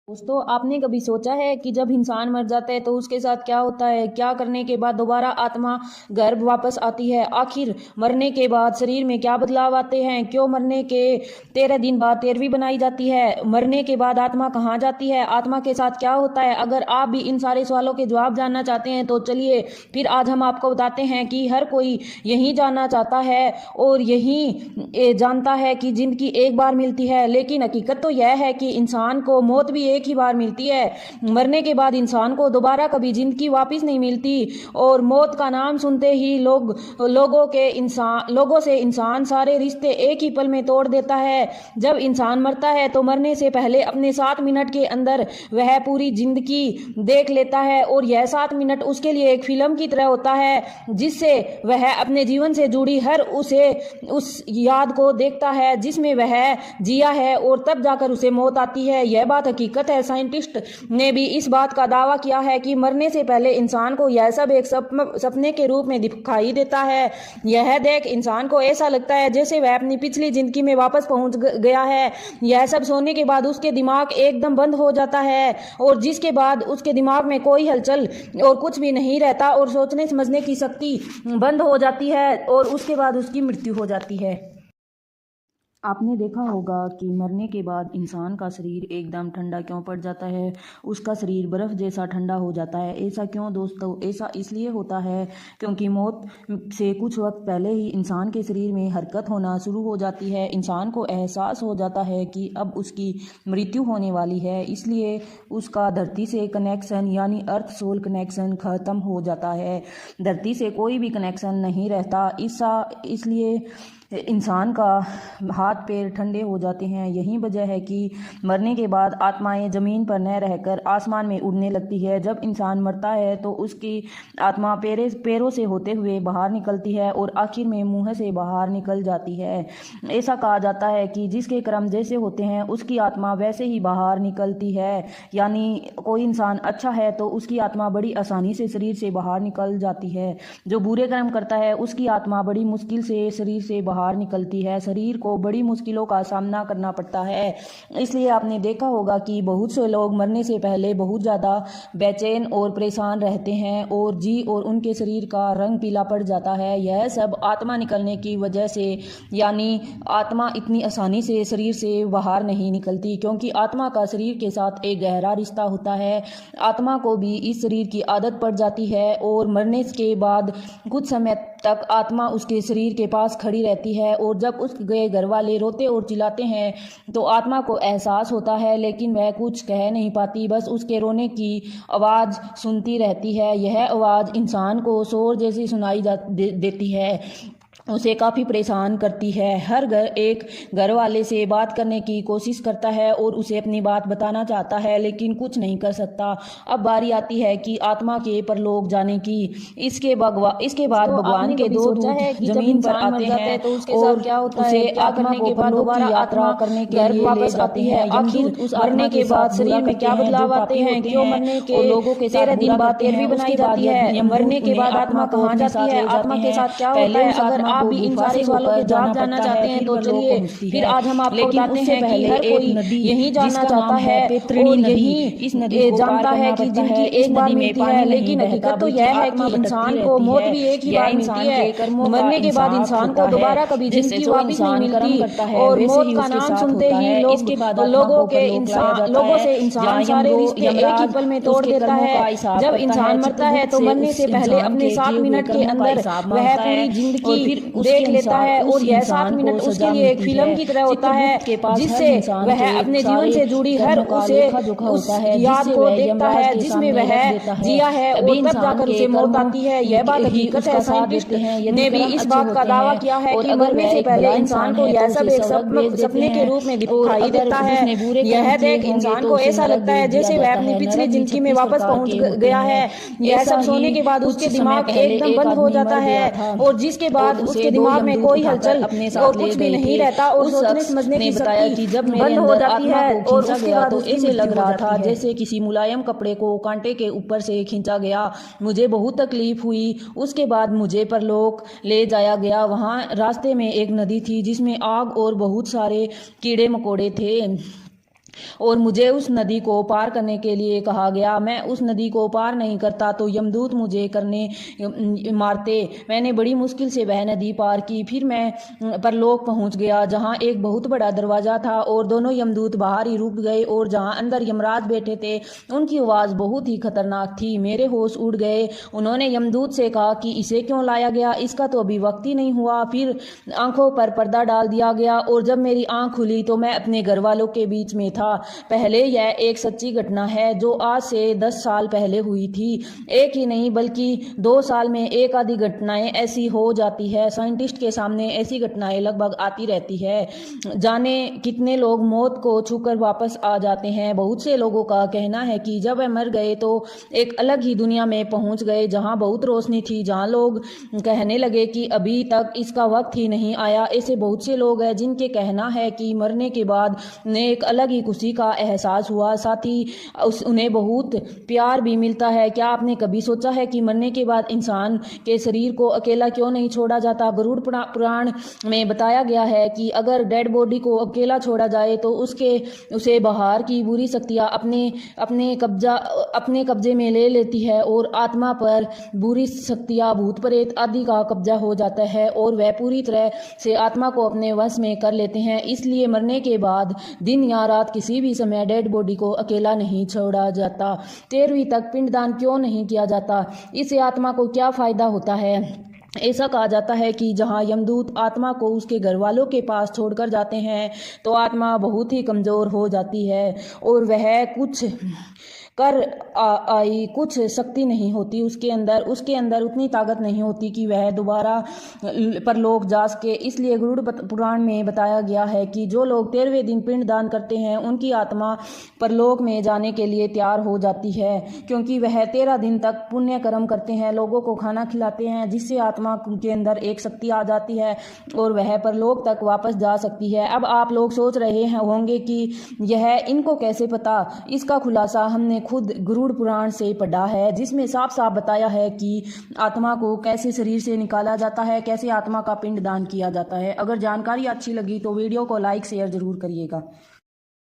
दोस्तों, आपने कभी सोचा है कि जब इंसान मर जाता है तो उसके साथ क्या होता है? क्या करने के बाद दोबारा आत्मा गर्भ वापस आती है? आखिर मरने के बाद शरीर में क्या बदलाव आते हैं? क्यों मरने के 13 दिन बाद 13वीं बनाई जाती है? मरने के बाद आत्मा कहाँ जाती है? आत्मा के साथ क्या होता है? अगर आप भी इन सारे सवालों के जवाब जानना चाहते हैं तो चलिए फिर आज हम आपको बताते हैं कि हर कोई यही जानना चाहता है और यही जानता है कि जिंदगी एक बार मिलती है, लेकिन हकीकत तो यह है कि इंसान को मौत भी एक ही बार मिलती है। मरने के बाद इंसान को दोबारा कभी जिंदगी वापस नहीं मिलती और मौत का नाम सुनते ही लोगों से इंसान सारे रिश्ते एक ही पल में तोड़ देता है। जब इंसान मरता है तो मरने से पहले अपने 7 मिनट के अंदर वह पूरी जिंदगी देख लेता है और यह 7 मिनट उसके लिए एक फिल्म की तरह होता है, जिससे वह अपने जीवन से जुड़ी हर उस याद को देखता है जिसमें वह जिया है और तब जाकर उसे मौत आती है। यह बात हकीकत है। साइंटिस्ट ने भी इस बात का दावा किया है कि मरने से पहले इंसान को यह सब एक सपने के रूप में दिखाई देता है। यह देख इंसान को ऐसा लगता है जैसे वह अपनी पिछली जिंदगी में वापस पहुंच गया है। यह सब सोने के बाद उसके दिमाग एकदम बंद हो जाता है और जिसके बाद उसके दिमाग में कोई हलचल और कुछ भी नहीं रहता और सोचने समझने की शक्ति बंद हो जाती है और उसके बाद उसकी मृत्यु हो जाती है। आपने देखा होगा कि मरने के बाद इंसान का शरीर एकदम ठंडा क्यों पड़ जाता है? उसका शरीर बर्फ़ जैसा ठंडा हो जाता है। ऐसा क्यों दोस्तों? ऐसा इसलिए होता है क्योंकि मौत से कुछ वक्त पहले ही इंसान के शरीर में हरकत होना शुरू हो जाती है। इंसान को एहसास हो जाता है कि अब उसकी मृत्यु होने वाली है, इसलिए उसका धरती से कनेक्शन यानी अर्थ सोल कनेक्शन ख़त्म हो जाता है। धरती से कोई भी कनेक्शन नहीं रहता। इसलिए इंसान का हाथ पैर ठंडे हो जाते हैं। यही वजह है कि मरने के बाद आत्माएं ज़मीन पर न रहकर आसमान में उड़ने लगती है। जब इंसान मरता है तो उसकी आत्मा पैरों से होते हुए बाहर निकलती है और आखिर में मुंह से बाहर निकल जाती है। ऐसा कहा जाता है कि जिसके कर्म जैसे होते हैं उसकी आत्मा वैसे ही बाहर निकलती है। यानी कोई इंसान अच्छा है तो उसकी आत्मा बड़ी आसानी से शरीर से बाहर निकल जाती है। जो बुरे कर्म करता है उसकी आत्मा बड़ी मुश्किल से शरीर से बाहर निकलती है। शरीर को बड़ी मुश्किलों का सामना करना पड़ता है। इसलिए आपने देखा होगा कि बहुत से लोग मरने से पहले बहुत ज़्यादा बेचैन और परेशान रहते हैं और और उनके शरीर का रंग पीला पड़ जाता है। यह सब आत्मा निकलने की वजह से, यानी आत्मा इतनी आसानी से शरीर से बाहर नहीं निकलती क्योंकि आत्मा का शरीर के साथ एक गहरा रिश्ता होता है। आत्मा को भी इस शरीर की आदत पड़ जाती है और मरने के बाद कुछ समय तक आत्मा उसके शरीर के पास खड़ी रहती है और जब उसके घर वाले रोते और चिल्लाते हैं तो आत्मा को एहसास होता है, लेकिन वह कुछ कह नहीं पाती, बस उसके रोने की आवाज़ सुनती रहती है। यह आवाज़ इंसान को शोर जैसी सुनाई देती है, उसे काफ़ी परेशान करती है। हर एक घर वाले से बात करने की कोशिश करता है और उसे अपनी बात बताना चाहता है, लेकिन कुछ नहीं कर सकता। अब बारी आती है कि आत्मा के परलोक जाने की। इसके बाद भगवान के दो दूत जमीन पर आते हैं तो उसके साथ क्या होता है? आत्मा को परलोक की यात्रा करने के लिए वापस आती है। आखिर उस मरने के बाद शरीर में क्या बदलाव आते हैं? क्यों मरने के लोगों के 13 दिन बाद 13वीं बनाई जाती है? मरने के बाद आत्मा कहाँ जाती है? आत्मा के साथ क्या होता है? अगर आप भी इन सारे सवालों के जवाब जानना चाहते हैं तो चलिए फिर आज हम आपको बताते हैं कि हर कोई यही जानना चाहता है और यही जानता है कि जिंदगी एक बार मिलती है, लेकिन हकीकत तो यह है कि इंसान को मौत भी एक ही बार मिलती है। मरने के बाद इंसान को दोबारा कभी जिंदगी वापस नहीं मिलती और मौत का नाम सुनते ही लोगों से इंसान सारे रिश्ते एक ही पल में तोड़ देता है। जब इंसान मरता है तो मरने से पहले अपने 7 मिनट के अंदर वह पूरी जिंदगी देख लेता है और यह 7 मिनट उसके लिए एक फिल्म की तरह होता है, जिससे वह अपने जीवन से जुड़ी हर उस याद को देखता है जिसमें वह जिया है और तब जाकर उसे मौत आती है। यह बात हकीकत है। साइंटिस्ट ने भी इस बात का दावा किया है कि मरने से पहले इंसान को यह सब एक सपने के रूप में दिखाई देता है। यह देख इंसान को ऐसा लगता है जैसे वह अपनी पिछली जिंदगी में वापस पहुंच गया है। यह सब सोने के बाद उसके दिमाग एकदम बंद हो जाता है और जिसके बाद उसके दिमाग में कोई हलचल और कुछ भी नहीं रहता और सोचने समझने की शक्ति जब बंद हो जाती है और उसके बाद तो ऐसे लग रहा था जैसे किसी मुलायम कपड़े को कांटे के ऊपर से खींचा गया। मुझे बहुत तकलीफ हुई। उसके बाद मुझे परलोक ले जाया गया। वहाँ रास्ते में एक नदी थी जिसमें आग और बहुत सारे कीड़े मकोड़े थे। और मुझे उस नदी को पार करने के लिए कहा गया। मैं उस नदी को पार नहीं करता तो यमदूत मुझे मारते। मैंने बड़ी मुश्किल से वह नदी पार की। फिर मैं परलोक पहुंच गया, जहां एक बहुत बड़ा दरवाजा था और दोनों यमदूत बाहर ही रुक गए, और जहां अंदर यमराज बैठे थे उनकी आवाज़ बहुत ही खतरनाक थी। मेरे होश उड़ गए। उन्होंने यमदूत से कहा कि इसे क्यों लाया गया, इसका तो अभी वक्त ही नहीं हुआ। फिर आंखों पर पर्दा डाल दिया गया, और जब मेरी आंख खुली तो मैं अपने घर वालों के बीच में था। पहले यह एक सच्ची घटना है जो आज से 10 साल पहले हुई थी। एक ही नहीं बल्कि 2 साल में एक आधी घटनाएं ऐसी हो जाती है। साइंटिस्ट के सामने ऐसी घटनाएं लगभग आती रहती है। जाने कितने लोग मौत को छूकर वापस आ जाते हैं। बहुत से लोगों का कहना है कि जब वे मर गए तो एक अलग ही दुनिया में पहुंच गए, जहां बहुत रोशनी थी, जहां लोग कहने लगे कि अभी तक इसका वक्त ही नहीं आया। ऐसे बहुत से लोग हैं जिनके कहना है कि मरने के बाद उन्हें एक अलग ही खुशी का एहसास हुआ, साथ ही उन्हें बहुत प्यार भी मिलता है। क्या आपने कभी सोचा है कि मरने के बाद इंसान के शरीर को अकेला क्यों नहीं छोड़ा जाता? गरुड़ पुराण में बताया गया है कि अगर डेड बॉडी को अकेला छोड़ा जाए तो उसे बाहर की बुरी शक्तियां अपने कब्जे में ले लेती है, और आत्मा पर बुरी शक्तियां, भूत प्रेत आदि का कब्जा हो जाता है, और वह पूरी तरह से आत्मा को अपने वश में कर लेते हैं। इसलिए मरने के बाद दिन या रात किसी भी समय डेड बॉडी को अकेला नहीं छोड़ा जाता। 13वीं तक पिंडदान क्यों नहीं किया जाता? इससे आत्मा को क्या फायदा होता है? ऐसा कहा जाता है कि जहां यमदूत आत्मा को उसके घर वालों के पास छोड़कर जाते हैं तो आत्मा बहुत ही कमज़ोर हो जाती है, और वह कुछ कर आई कुछ शक्ति नहीं होती उसके अंदर उतनी ताकत नहीं होती कि वह दोबारा परलोक जा सके। इसलिए गरुड़ पुराण में बताया गया है कि जो लोग 13वें दिन पिंड दान करते हैं उनकी आत्मा परलोक में जाने के लिए तैयार हो जाती है, क्योंकि वह 13 दिन तक पुण्य कर्म करते हैं, लोगों को खाना खिलाते हैं, जिससे आत्मा के अंदर एक शक्ति आ जाती है और वह परलोक तक वापस जा सकती है। अब आप लोग सोच रहे होंगे कि यह इनको कैसे पता? इसका खुलासा हमने खुद गरुड़ पुराण से पढ़ा है, जिसमें साफ साफ बताया है कि आत्मा को कैसे शरीर से निकाला जाता है, कैसे आत्मा का पिंड दान किया जाता है। अगर जानकारी अच्छी लगी तो वीडियो को लाइक शेयर जरूर करिएगा।